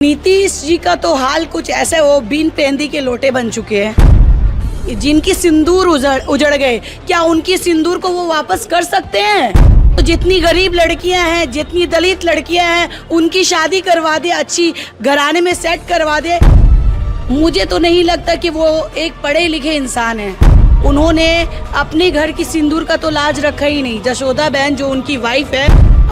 नीतीश जी का तो हाल कुछ ऐसा है, वो बीन पेंदी के लोटे बन चुके हैं। जिनकी सिंदूर उजड़ गए, क्या उनकी सिंदूर को वो वापस कर सकते हैं? तो जितनी गरीब लड़कियां हैं, जितनी दलित लड़कियां हैं, उनकी शादी करवा दे, अच्छी घराने में सेट करवा दे। मुझे तो नहीं लगता कि वो एक पढ़े लिखे इंसान हैं। उन्होंने अपने घर की सिंदूर का तो लाज रखा ही नहीं। जशोदा बहन जो उनकी वाइफ है,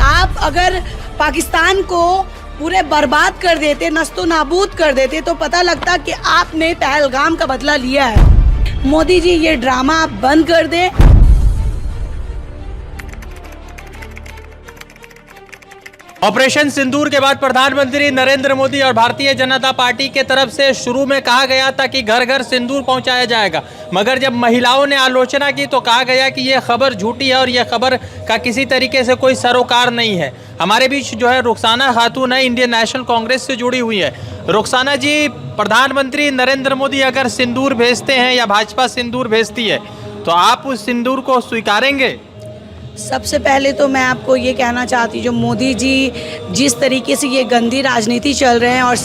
आप अगर पाकिस्तान को पूरे बर्बाद कर देते, नस्तो नाबूद कर देते, तो पता लगता कि आपने पहलगाम का बदला लिया है। मोदी जी, ये ड्रामा आप बंद कर दें। ऑपरेशन सिंदूर के बाद प्रधानमंत्री नरेंद्र मोदी और भारतीय जनता पार्टी के तरफ से शुरू में कहा गया था कि घर घर सिंदूर पहुंचाया जाएगा, मगर जब महिलाओं ने आलोचना की तो कहा गया कि यह खबर झूठी है और यह खबर का किसी तरीके से कोई सरोकार नहीं है। हमारे बीच जो है रुखसाना खातून है, इंडियन नेशनल कांग्रेस से जुड़ी हुई है। रुखसाना जी, प्रधानमंत्री नरेंद्र मोदी अगर सिंदूर भेजते हैं या भाजपा सिंदूर भेजती है तो आप उस सिंदूर को स्वीकारेंगे? सबसे पहले तो मैं आपको ये कहना चाहती हूँ, जो मोदी जी जिस तरीके से ये गंदी राजनीति चल रहे हैं और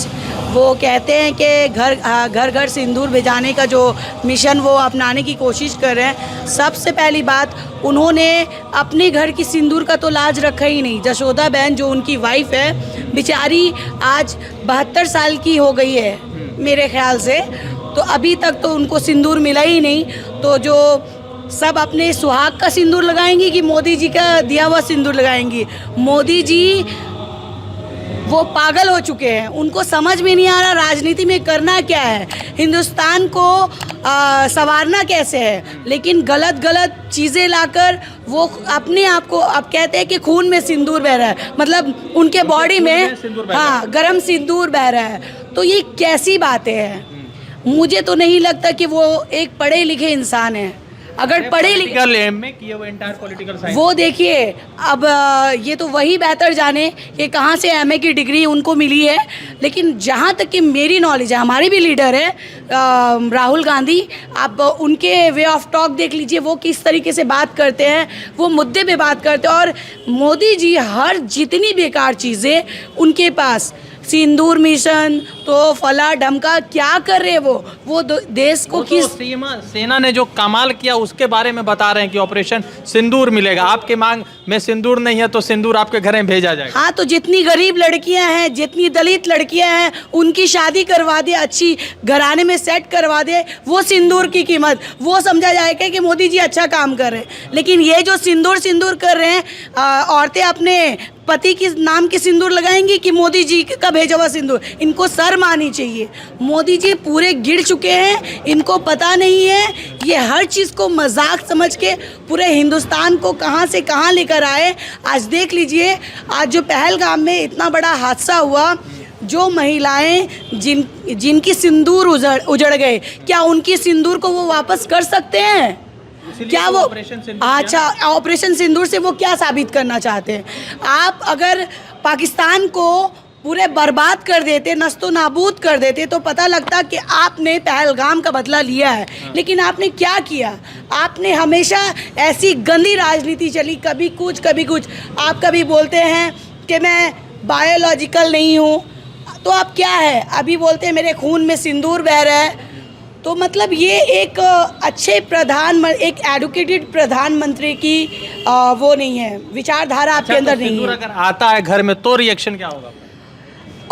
वो कहते हैं कि घर घर सिंदूर भेजाने का जो मिशन वो अपनाने की कोशिश कर रहे हैं। सबसे पहली बात, उन्होंने अपने घर की सिंदूर का तो लाज रखा ही नहीं। जशोदा बहन जो उनकी वाइफ है, बेचारी आज 72 साल की हो गई है मेरे ख्याल से, तो अभी तक तो उनको सिंदूर मिला ही नहीं। तो जो सब अपने सुहाग का सिंदूर लगाएंगी कि मोदी जी का दिया हुआ सिंदूर लगाएंगी? मोदी जी वो पागल हो चुके हैं, उनको समझ में नहीं आ रहा राजनीति में करना क्या है, हिंदुस्तान को संवारना कैसे है। लेकिन गलत गलत चीज़ें लाकर वो अपने आप को अब कहते हैं कि खून में सिंदूर बह रहा है, मतलब उनके बॉडी में हाँ गर्म सिंदूर बह रहा है। तो ये कैसी बातें हैं? मुझे तो नहीं लगता कि वो एक पढ़े लिखे इंसान हैं। अगर पढ़े लिखे वो देखिए, अब ये तो वही बेहतर जाने कि कहाँ से एमए की डिग्री उनको मिली है। लेकिन जहाँ तक कि मेरी नॉलेज है, हमारे भी लीडर है राहुल गांधी, आप उनके वे ऑफ टॉक देख लीजिए, वो किस तरीके से बात करते हैं, वो मुद्दे पे बात करते हैं। और मोदी जी हर जितनी बेकार चीज़ें उनके पास, सिंदूर मिशन तो फला ढमका क्या कर रहे वो देश को किस सेना ने जो कमाल किया उसके बारे में बता रहे हैं कि ऑपरेशन सिंदूर मिलेगा। आपके मांग में सिंदूर नहीं है तो सिंदूर आपके घर में भेजा जाएगा। हाँ, तो जितनी गरीब लड़कियां हैं, जितनी दलित लड़कियां हैं, उनकी शादी करवा दे, अच्छी घराने में सेट करवा दे। वो सिंदूर की कीमत वो समझा जाएगा कि मोदी जी अच्छा काम कर रहे हैं। लेकिन ये जो सिंदूर कर रहे हैं, औरतें अपने पति के नाम की सिंदूर लगाएंगी कि मोदी जी का भेजा हुआ सिंदूर? इनको शर्म आनी चाहिए। मोदी जी पूरे गिर चुके हैं, इनको पता नहीं है। ये हर चीज़ को मजाक समझ के पूरे हिंदुस्तान को कहां से कहां लेकर आए। आज देख लीजिए, आज जो पहलगाम में इतना बड़ा हादसा हुआ, जो महिलाएं जिनकी सिंदूर उजड़ गए, क्या उनकी सिंदूर को वो वापस कर सकते हैं? क्या वो अच्छा ऑपरेशन सिंदूर से वो क्या साबित करना चाहते हैं? आप अगर पाकिस्तान को पूरे बर्बाद कर देते, नस्तो नाबूद कर देते, तो पता लगता कि आपने पहलगाम का बदला लिया है। लेकिन आपने क्या किया? आपने हमेशा ऐसी गंदी राजनीति चली, कभी कुछ। आप कभी बोलते हैं कि मैं बायोलॉजिकल नहीं हूँ, तो आप क्या है? अभी बोलते हैं मेरे खून में सिंदूर बह रहा है। तो मतलब ये एक अच्छे एक एडुकेटेड प्रधानमंत्री की वो नहीं है, विचारधारा आपके अंदर नहीं है। अगर आता है घर में तो रिएक्शन क्या होगा?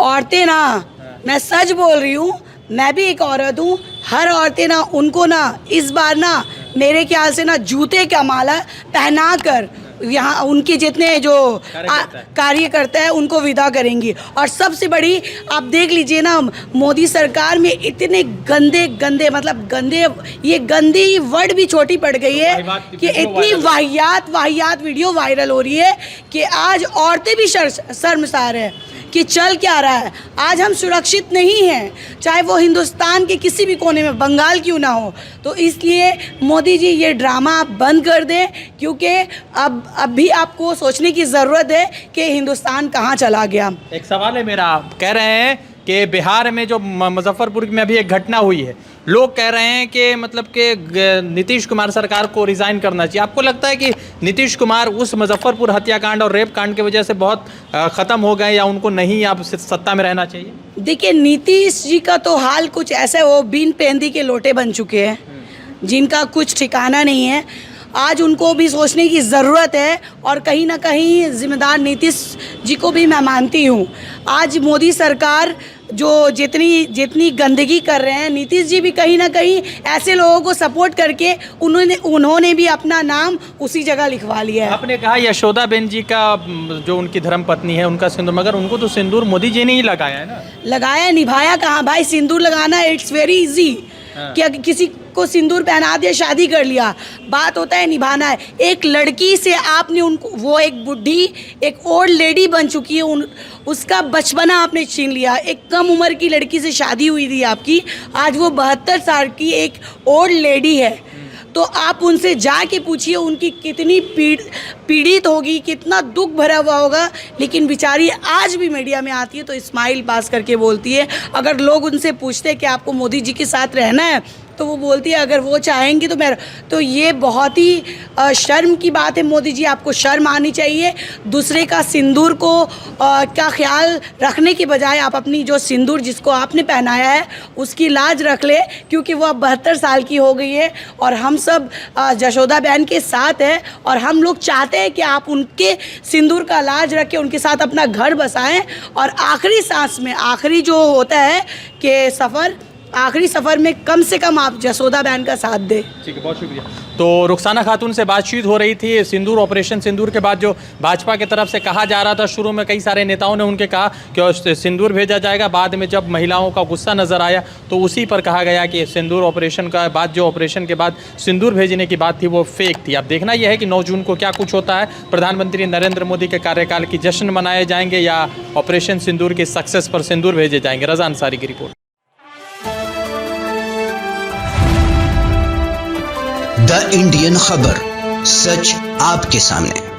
औरतें ना, मैं सच बोल रही हूँ, मैं भी एक औरत हूँ, हर औरतें ना, उनको ना इस बार ना मेरे ख्याल से ना जूते का माला पहना कर यहाँ उनके जितने जो कार्यकर्ता है उनको विदा करेंगी। और सबसे बड़ी, आप देख लीजिए ना, मोदी सरकार में इतने गंदे मतलब गंदे, ये गंदी वर्ड भी छोटी पड़ गई है कि इतनी वाहियात वीडियो वायरल हो रही है कि आज औरतें भी शर्मसार है कि चल क्या रहा है। आज हम सुरक्षित नहीं हैं, चाहे वो हिंदुस्तान के किसी भी कोने में, बंगाल क्यों ना हो। तो इसलिए मोदी जी, ये ड्रामा आप बंद कर दें, क्योंकि अब भी आपको सोचने की ज़रूरत है कि हिंदुस्तान कहाँ चला गया। एक सवाल है मेरा, कह रहे हैं कि बिहार में जो मुजफ्फरपुर में अभी एक घटना हुई है लोग कह रहे हैं कि मतलब कि नीतीश कुमार सरकार को रिज़ाइन करना चाहिए। आपको लगता है कि नीतीश कुमार उस मुजफ्फरपुर हत्याकांड और रेप कांड की वजह से बहुत ख़त्म हो गए, या उनको नहीं अब सत्ता में रहना चाहिए? देखिए, नीतीश जी का तो हाल कुछ ऐसा है, वो बीन पेंदी के लोटे बन चुके हैं, जिनका कुछ ठिकाना नहीं है। आज उनको भी सोचने की ज़रूरत है, और कहीं ना कहीं जिम्मेदार नीतीश जी को भी मैं मानती हूँ। आज मोदी सरकार जो जितनी गंदगी कर रहे हैं, नीतीश जी भी कहीं ना कहीं ऐसे लोगों को सपोर्ट करके उन्होंने भी अपना नाम उसी जगह लिखवा लिया है। आपने कहा यशोदा बेन जी का जो उनकी धर्म पत्नी है उनका सिंदूर, मगर उनको तो सिंदूर मोदी जी ने ही लगाया है ना। लगाया, निभाया कहाँ भाई? सिंदूर लगाना इट्स वेरी इजी। कि अगर किसी को सिंदूर पहना दिया, शादी कर लिया, बात होता है निभाना है। एक लड़की से आपने उनको, वो एक बुढ़ी, एक ओल्ड लेडी बन चुकी है, उसका बचपना आपने छीन लिया। एक कम उम्र की लड़की से शादी हुई थी आपकी, आज वो 72 साल की एक ओल्ड लेडी है। तो आप उनसे जाके पूछिए उनकी कितनी पीड़ित होगी, कितना दुख भरा हुआ होगा। लेकिन बेचारी आज भी मीडिया में आती है तो स्माइल पास करके बोलती है। अगर लोग उनसे पूछते हैं कि आपको मोदी जी के साथ रहना है, तो वो बोलती है अगर वो चाहेंगी तो मैं। तो ये बहुत ही शर्म की बात है। मोदी जी, आपको शर्म आनी चाहिए। दूसरे का सिंदूर को का ख्याल रखने की बजाय आप अपनी जो सिंदूर जिसको आपने पहनाया है उसकी लाज रख ले, क्योंकि वो अब 72 साल की हो गई है। और हम सब यशोदा बहन के साथ हैं, और हम लोग चाहते हैं कि आप उनके सिंदूर का लाज रखें, उनके साथ अपना घर बसाएं, और आखिरी सांस में, आखिरी जो होता है कि आखिरी सफ़र में कम से कम आप यशोदा बहन का साथ दें। ठीक है, बहुत शुक्रिया। तो रुखसाना खातून से बातचीत हो रही थी सिंदूर ऑपरेशन सिंदूर के बाद, जो भाजपा की तरफ से कहा जा रहा था। शुरू में कई सारे नेताओं ने उनके कहा कि सिंदूर भेजा जाएगा, बाद में जब महिलाओं का गुस्सा नज़र आया तो उसी पर कहा गया कि सिंदूर ऑपरेशन का बाद, जो ऑपरेशन के बाद सिंदूर भेजने की बात थी वो फेक थी। अब देखना यह है कि 9 जून को क्या कुछ होता है। प्रधानमंत्री नरेंद्र मोदी के कार्यकाल की जश्न मनाए जाएंगे, या ऑपरेशन सिंदूर की सक्सेस पर सिंदूर भेजे जाएंगे। रज़ा अंसारी की रिपोर्ट। द इंडियन खबर, सच आपके सामने।